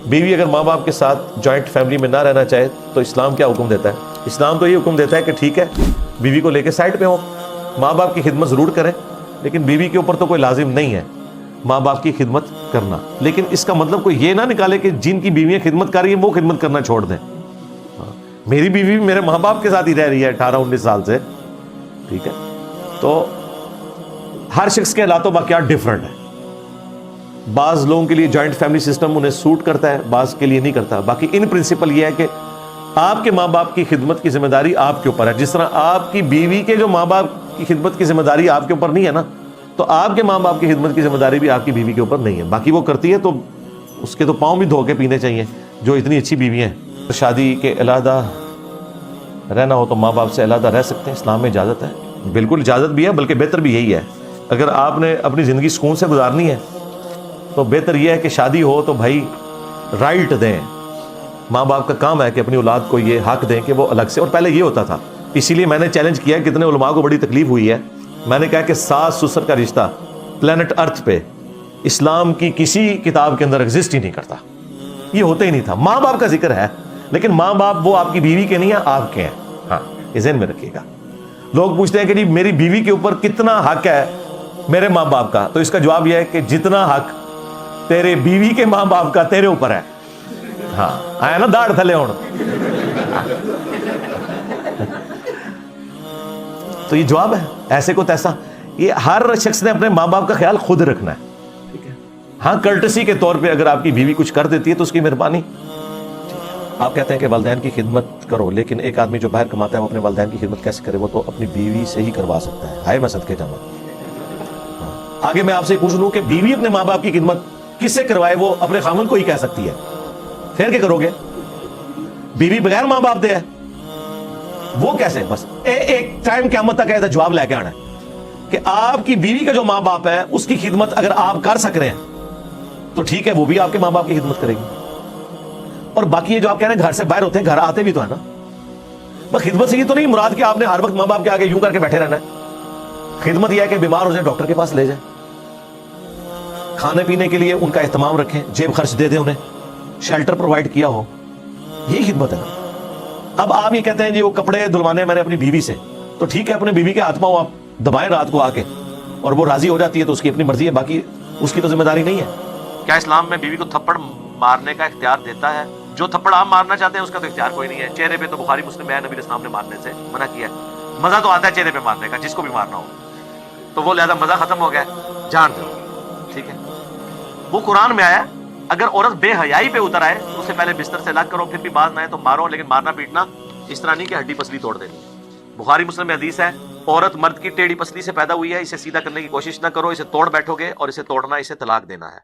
بیوی اگر ماں باپ کے ساتھ جوائنٹ فیملی میں نہ رہنا چاہے تو اسلام کیا حکم دیتا ہے؟ اسلام تو یہ حکم دیتا ہے کہ ٹھیک ہے بیوی کو لے کے سائڈ پہ ہو، ماں باپ کی خدمت ضرور کریں، لیکن بیوی کے اوپر تو کوئی لازم نہیں ہے ماں باپ کی خدمت کرنا. لیکن اس کا مطلب کوئی یہ نہ نکالے کہ جن کی بیویاں خدمت کر رہی ہیں وہ خدمت کرنا چھوڑ دیں. میری بیوی بھی میرے ماں باپ کے ساتھ ہی رہ رہی ہے 18-19 سال سے، ٹھیک ہے. تو ہر شخص کے حالات و واقعات ڈفرنٹ ہیں. بعض لوگوں کے لیے جوائنٹ فیملی سسٹم انہیں سوٹ کرتا ہے، بعض کے لیے نہیں کرتا. باقی ان پرنسپل یہ ہے کہ آپ کے ماں باپ کی خدمت کی ذمہ داری آپ کے اوپر ہے. جس طرح آپ کی بیوی کے جو ماں باپ کی خدمت کی ذمہ داری آپ کے اوپر نہیں ہے نا، تو آپ کے ماں باپ کی خدمت کی ذمہ داری بھی آپ کی بیوی کے اوپر نہیں ہے. باقی وہ کرتی ہے تو اس کے تو پاؤں بھی دھو کے پینے چاہیے جو اتنی اچھی بیوی ہیں. شادی کے علیحدہ رہنا ہو تو ماں باپ سے علیحدہ رہ سکتے ہیں، اسلام میں اجازت ہے، بالکل اجازت بھی ہے، بلکہ بہتر بھی یہی ہے. اگر آپ نے اپنی زندگی سکون سے گزارنی ہے تو بہتر یہ ہے کہ شادی ہو تو بھائی رائٹ دیں. ماں باپ کا کام ہے کہ اپنی اولاد کو یہ حق دیں کہ وہ الگ سے، اور پہلے یہ ہوتا تھا، اسی لیے میں نے چیلنج کیا، کتنے علماء کو بڑی تکلیف ہوئی ہے. میں نے کہا کہ ساس سسر کا رشتہ پلانٹ ارتھ پہ اسلام کی کسی کتاب کے اندر ایگزسٹ ہی نہیں کرتا، یہ ہوتا ہی نہیں تھا. ماں باپ کا ذکر ہے لیکن ماں باپ وہ آپ کی بیوی کے نہیں ہیں، آپ کے ہیں. ہاں یہ ذہن میں رکھیے گا. لوگ پوچھتے ہیں کہ جی میری بیوی کے اوپر کتنا حق ہے میرے ماں باپ کا، تو اس کا جواب یہ ہے کہ جتنا حق تیرے بیوی کے ماں باپ کا تیرے اوپر ہے. ہاں آیا نا داڑھ تھلے ہون. تو یہ جواب ہے ایسے کو تیسا. یہ ہر شخص نے اپنے ماں باپ کا خیال خود رکھنا ہے، ٹھیک ہے. ہاں کرٹسی کے طور پہ اگر آپ کی بیوی کچھ کر دیتی ہے تو اس کی مہربانی. آپ کہتے ہیں کہ والدین کی خدمت کرو، لیکن ایک آدمی جو باہر کماتا ہے وہ اپنے والدین کی خدمت کیسے کرے؟ وہ تو اپنی بیوی سے ہی کروا سکتا ہے. ہائے میں صدقے جاؤں. آگے میں آپ سے پوچھ لوں کہ بیوی اپنے ماں باپ کی خدمت کس سے کروائے؟ وہ اپنے خامن کو ہی کہہ سکتی ہے. پھر کیا کرو گے؟ بیوی بغیر ماں باپ دے ہے وہ کیسے؟ بس ایک ٹائم قیامت تک ایسا جواب لے کے آنا ہے کہ آپ کی بیوی کا جو ماں باپ ہے اس کی خدمت اگر آپ کر سک رہے ہیں تو ٹھیک ہے، وہ بھی آپ کے ماں باپ کی خدمت کرے گی. اور باقی یہ جو آپ کہہ رہے ہیں گھر سے باہر ہوتے ہیں، گھر آتے بھی تو ہے نا. بس خدمت سے یہ تو نہیں مراد کہ آپ نے ہر وقت ماں باپ کے آگے یوں کر کے بیٹھے رہنا ہے. خدمت یہ ہے کہ بیمار ہو جائے ڈاکٹر کے پاس لے جائیں، کھانے پینے کے لیے ان کا اہتمام رکھیں، جیب خرچ دے دیں، انہیں شیلٹر پرووائڈ کیا ہو، یہی خدمت ہے. اب آپ یہ کہتے ہیں جی وہ کپڑے دھلوانے میں نے اپنی بیوی سے، تو ٹھیک ہے اپنے بیوی کے ہاتھ پاؤں آپ دبائیں رات کو آ کے، اور وہ راضی ہو جاتی ہے تو اس کی اپنی مرضی ہے، باقی اس کی تو ذمہ داری نہیں ہے. کیا اسلام میں بیوی کو تھپڑ مارنے کا اختیار دیتا ہے؟ جو تھپڑ آپ مارنا چاہتے ہیں اس کا تو اختیار کوئی نہیں ہے. چہرے پہ تو بخاری مسلم میں نبی اسلام نے مارنے سے منع کیا ہے. مزہ تو آتا ہے چہرے پہ مارنے کا جس کو بھی مارنا ہو، تو وہ لہذا مزہ ختم ہو گیا، جان دو، ٹھیک ہے. وہ قرآن میں آیا اگر عورت بے حیائی پہ اتر آئے تو اسے پہلے بستر سے الگ کرو، پھر بھی باز نہ آئے تو مارو، لیکن مارنا پیٹنا اس طرح نہیں کہ ہڈی پسلی توڑ دینی. بخاری مسلم میں حدیث ہے عورت مرد کی ٹیڑھی پسلی سے پیدا ہوئی ہے، اسے سیدھا کرنے کی کوشش نہ کرو، اسے توڑ بیٹھو گے اور اسے توڑنا اسے طلاق دینا ہے.